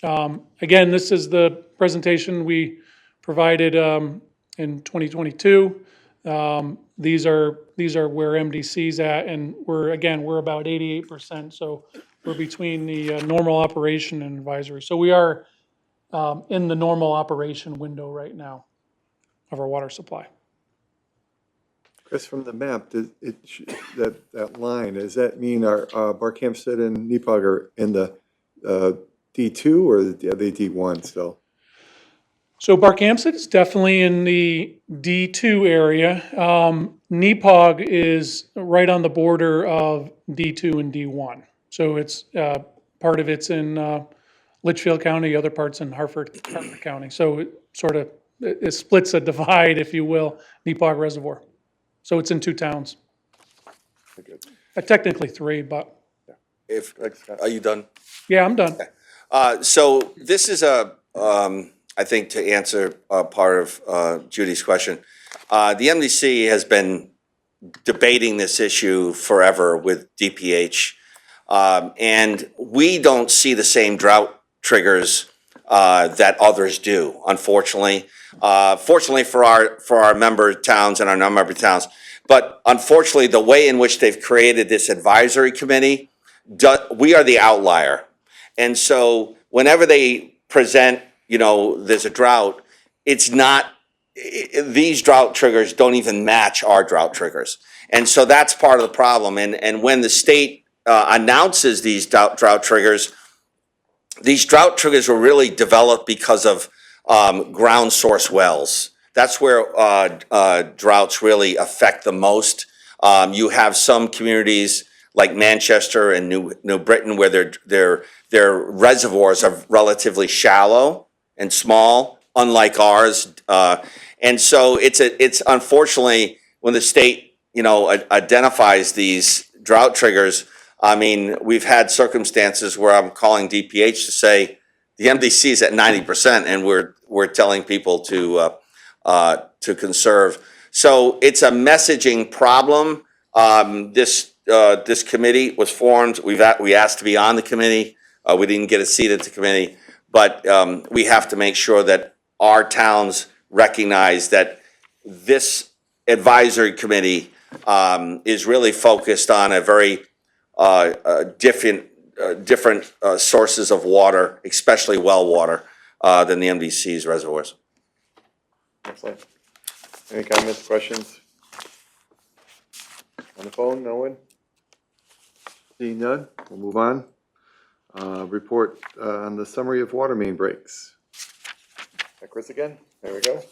Again, this is the presentation we provided in 2022. These are where MDC's at, and we're about 88%. So we're between the normal operation and advisory. So we are in the normal operation window right now of our water supply. Chris, from the map, that line, does that mean our Barkhamsted and Nepog are in the D2 or are they D1 still? So Barkhamsted is definitely in the D2 area. Nepog is right on the border of D2 and D1. So it's part of it's in Litchfield County, other parts in Hartford County. So it splits a divide, if you will, Nepog Reservoir. So it's in 2 towns. Technically 3, but. Are you done? Yeah, I'm done. So this is I think to answer part of Judy's question, the MDC has been debating this issue forever with DPH, and we don't see the same drought triggers that others do, unfortunately. Fortunately for our member towns and our non-member towns, but unfortunately the way in which they've created this advisory committee, we are the outlier. And so whenever they present, there's a drought, these drought triggers don't even match our drought triggers. And so that's part of the problem. And when the state announces these drought triggers were really developed because of ground source wells. That's where droughts really affect the most. You have some communities like Manchester and New Britain where their reservoirs are relatively shallow and small, unlike ours. And so it's unfortunately when the state identifies these drought triggers. I mean, we've had circumstances where I'm calling DPH to say the MDC is at 90%, and we're telling people to conserve. So it's a messaging problem. This committee was formed. We asked to be on the committee. We didn't get a seat at the committee, but we have to make sure that our towns recognize that this advisory committee is really focused on a very different sources of water, especially well water, than the MDC's reservoirs. Excellent. Any comments, questions? On the phone, no one? Seeing none, we'll move on. Report on the summary of water main breaks. Chris again, there we go.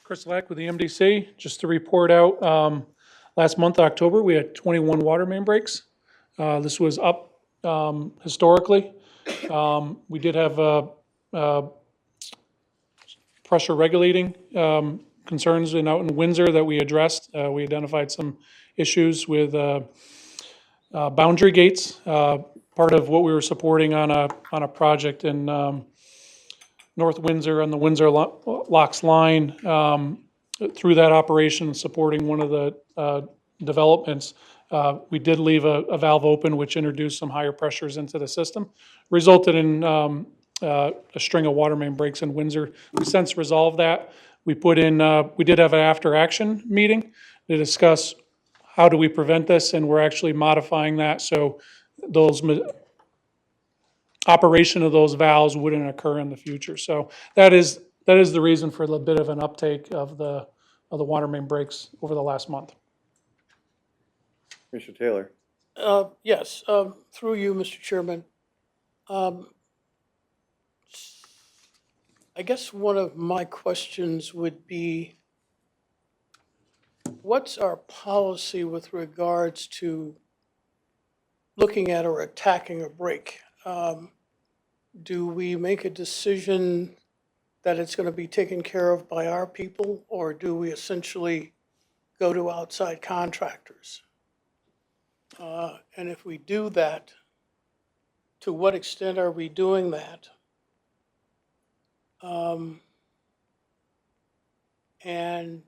Chris Lack with the MDC, just to report out, last month, October, we had 21 water main breaks. This was up historically. We did have pressure regulating concerns out in Windsor that we addressed. We identified some issues with boundary gates, part of what we were supporting on a project in North Windsor on the Windsor Locks line. Through that operation, supporting one of the developments, we did leave a valve open, which introduced some higher pressures into the system, resulted in a string of water main breaks in Windsor. We since resolved that. We put in, we did have an after-action meeting to discuss how do we prevent this, and we're actually modifying that so those operation of those valves wouldn't occur in the future. So that is the reason for a bit of an uptake of the water main breaks over the last month. Commissioner Taylor. Yes, through you, Mr. Chairman. I guess one of my questions would be, what's our policy with regards to looking at or attacking a break? Do we make a decision that it's going to be taken care of by our people, or do we essentially go to outside contractors? And if we do that, to what extent are we doing that? And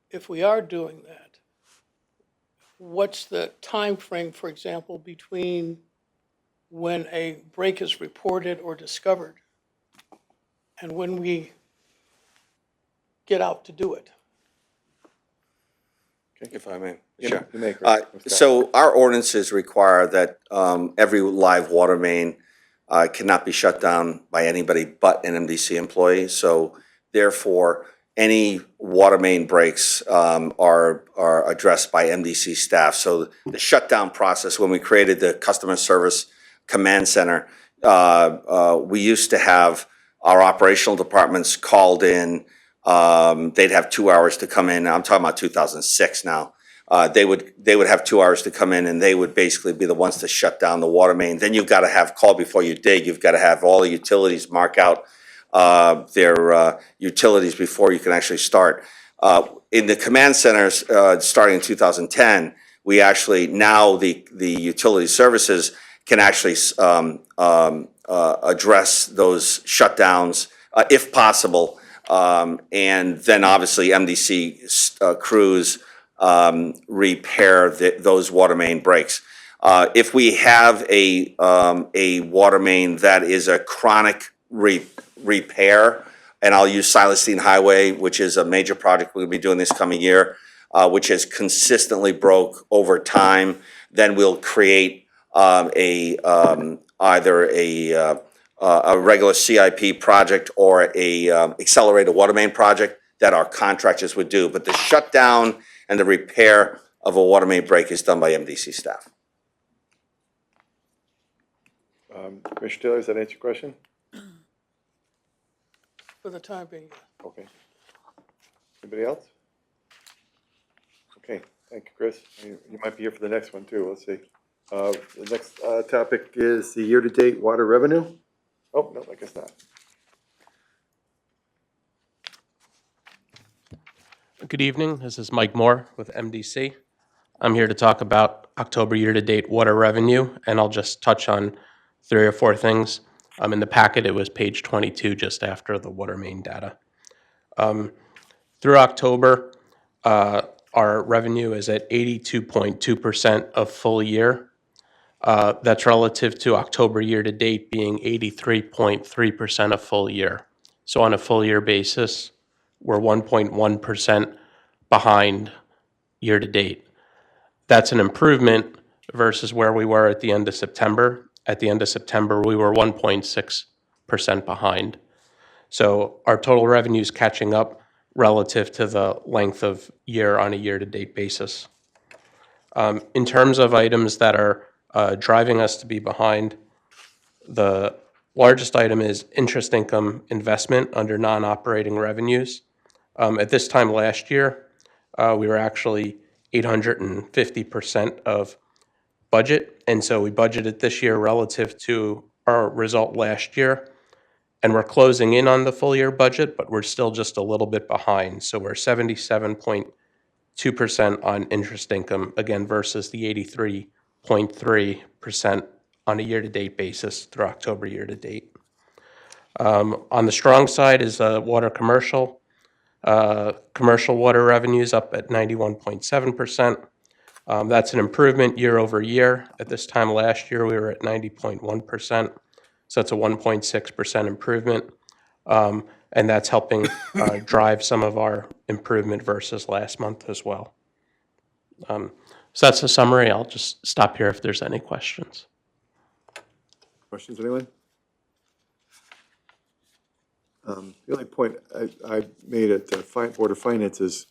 if we are doing that, what's the time frame, for example, between when a break is reported or discovered and when we get out to do it? If I may. Yeah, Sure. you may, Chris. So our ordinances require that every live water main cannot be shut down by anybody but an MDC employee. So therefore, any water main breaks are addressed by MDC staff. So the shutdown process, when we created the customer service command center, we used to have our operational departments called in. They'd have 2 hours to come in. I'm talking about 2006 now. They would have 2 hours to come in, and they would basically be the ones to shut down the water main. Then you've got to have call before you dig. You've got to have all the utilities mark out their utilities before you can actually start. In the command centers, starting in 2010, we actually now the utility services can actually address those shutdowns if possible. And then obviously MDC crews repair those water main breaks. If we have a water main that is a chronic repair, and I'll use Silestein Highway, which is a major project we'll be doing this coming year, which has consistently broke over time, then we'll create either a regular CIP project or a accelerated water main project that our contractors would do. But the shutdown and the repair of a water main break is done by MDC staff. Commissioner Taylor, does that answer your question? For the time being. Okay. Anybody else? Okay, thank you, Chris. You might be here for the next one too. Let's see. The next topic is the year-to-date water revenue. Oh, no, I guess not. Good evening. This is Mike Moore with MDC. I'm here to talk about October year-to-date water revenue, and I'll just touch on 3 or 4 things. In the packet, it was page 22, just after the water main data. Through October, our revenue is at 82.2% of full year. That's relative to October year-to-date being 83.3% of full year. So on a full year basis, we're 1.1% behind year-to-date. That's an improvement versus where we were at the end of September. At the end of September, we were 1.6% behind. So our total revenue is catching up relative to the length of year on a year-to-date basis. In terms of items that are driving us to be behind, the largest item is interest income investment under non-operating revenues. At this time last year, we were actually 850% of budget, and so we budgeted this year relative to our result last year, and we're closing in on the full year budget, but we're still just a little bit behind. So we're 77.2% on interest income, again, versus the 83.3% on a year-to-date basis through October year-to-date. On the strong side is water commercial. Commercial water revenues up at 91.7%. That's an improvement year over year. At this time last year, we were at 90.1%. So it's a 1.6% improvement. And that's helping drive some of our improvement versus last month as well. So that's a summary. I'll just stop here if there's any questions. Questions, anyone? The only point I made at the Board of Finance is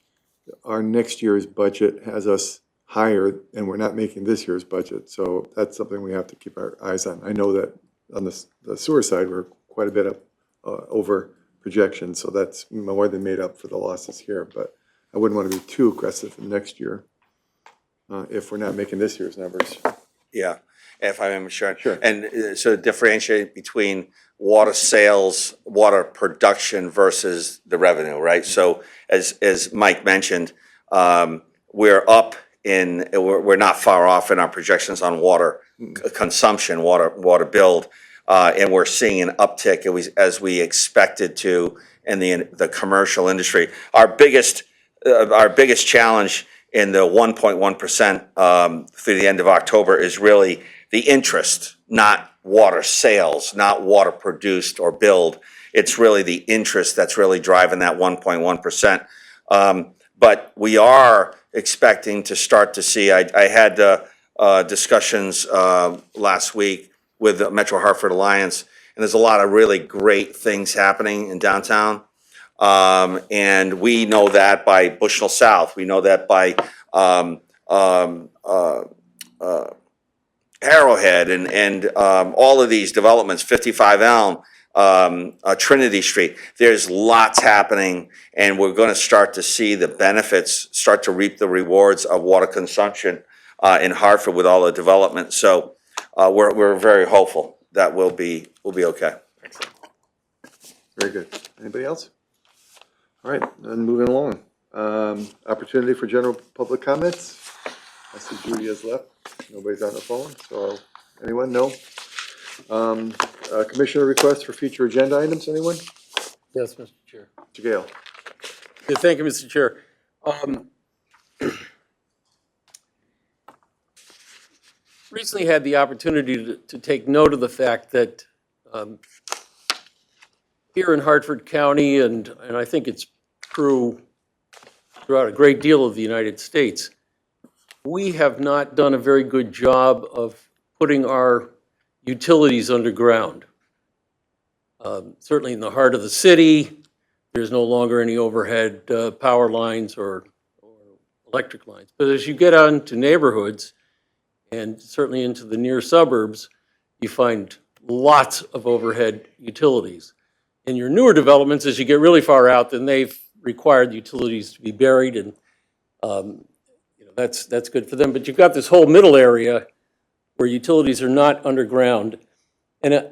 our next year's budget has us higher, and we're not making this year's budget. So that's something we have to keep our eyes on. I know that on the sewer side, we're quite a bit up over projection, so that's more than made up for the losses here. But I wouldn't want to be too aggressive in next year if we're not making this year's numbers. Yeah, if I am sure. Sure. And so differentiate between water sales, water production versus the revenue, right? So as Mike mentioned, we're up in, we're not far off in our projections on water consumption, water build, and we're seeing an uptick as we expected to in the commercial industry. Our biggest challenge in the 1.1% through the end of October is really the interest, not water sales, not water produced or billed. It's really the interest that's really driving that 1.1%. But we are expecting to start to see, I had discussions last week with the Metro Hartford Alliance, and there's a lot of really great things happening in downtown. And we know that by Bushnell South. We know that by Arrowhead and all of these developments, 55 Elm, Trinity Street. There's lots happening, and we're going to start to see the benefits, start to reap the rewards of water consumption in Hartford with all the development. So we're very hopeful that we'll be okay. Very good. Anybody else? All right, then moving along. Opportunity for general public comments. I see Judy has left. Nobody's on the phone, so anyone? No? Commissioner requests for future agenda items, anyone? Yes, Mr. Chair. Mr. Gale. Yeah, thank you, Mr. Chair. Recently had the opportunity to take note of the fact that here in Hartford County, and I think it's true throughout a great deal of the United States, we have not done a very good job of putting our utilities underground. Certainly in the heart of the city, there's no longer any overhead power lines or electric lines. But as you get on to neighborhoods, and certainly into the near suburbs, you find lots of overhead utilities. In your newer developments, as you get really far out, then they've required the utilities to be buried, and that's good for them. But you've got this whole middle area where utilities are not underground, and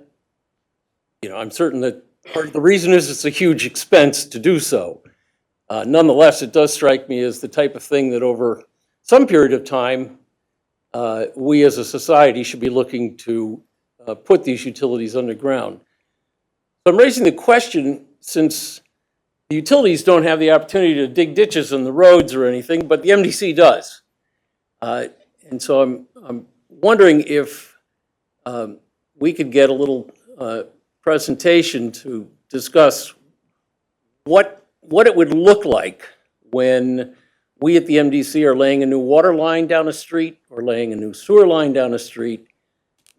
I'm certain that part of the reason is it's a huge expense to do so. Nonetheless, it does strike me as the type of thing that over some period of time, we as a society should be looking to put these utilities underground. So I'm raising the question, since the utilities don't have the opportunity to dig ditches in the roads or anything, but the MDC does. And so I'm wondering if we could get a little presentation to discuss what it would look like when we at the MDC are laying a new water line down a street or laying a new sewer line down a street.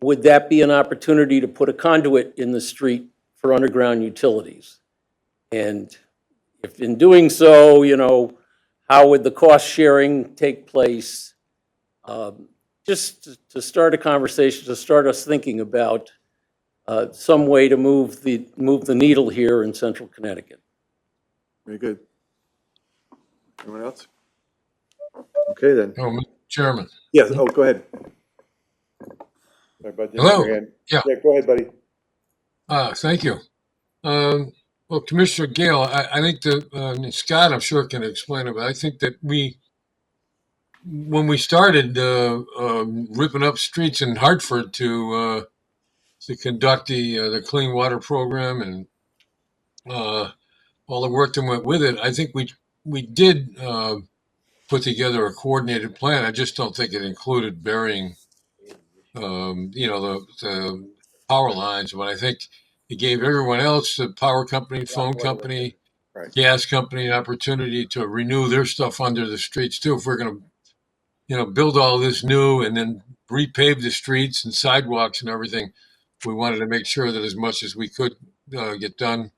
Would that be an opportunity to put a conduit in the street for underground utilities? And if in doing so, how would the cost sharing take place? Just to start a conversation, to start us thinking about some way to move the needle here in central Connecticut. Very good. Anyone else? Okay, then. Oh, Mr. Chairman. Yes, oh, go ahead. Sorry, bud. Hello? Yeah, go ahead, buddy. Thank you. Well, Commissioner Gale, I think that Scott, I'm sure, can explain it, but I think that when we started ripping up streets in Hartford to conduct the clean water program and all the work that went with it, I think we did put together a coordinated plan. I just don't think it included burying, the power lines. But I think it gave everyone else, the power company, phone company, Right. gas company, an opportunity to renew their stuff under the streets too. If we're going to, build all this new and then repave the streets and sidewalks and everything, we wanted to make sure that as much as we could get done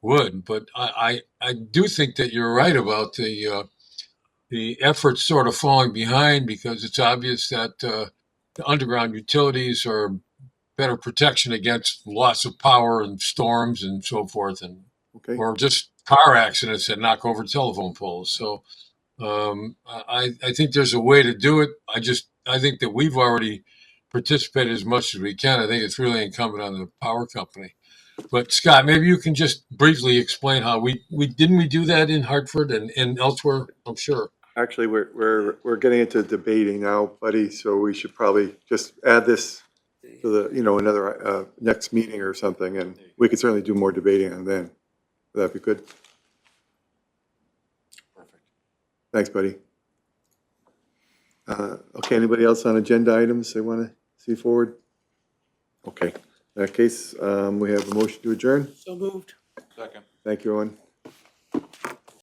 would. But I do think that you're right about the efforts sort of falling behind, because it's obvious that the underground utilities are better protection against loss of power and storms and so forth, and Okay. or just car accidents that knock over telephone poles. So I think there's a way to do it. I think that we've already participated as much as we can. I think it's really incumbent on the power company. But Scott, maybe you can just briefly explain how we didn't we do that in Hartford and elsewhere? I'm sure. Actually, we're getting into debating now, buddy, so we should probably just add this to the, another, next meeting or something, and we could certainly do more debating on then. Would that be good? Perfect. Thanks, buddy. Okay, anybody else on agenda items they want to see forward? Okay, in that case, we have a motion to adjourn. So moved. Second. Thank you, everyone.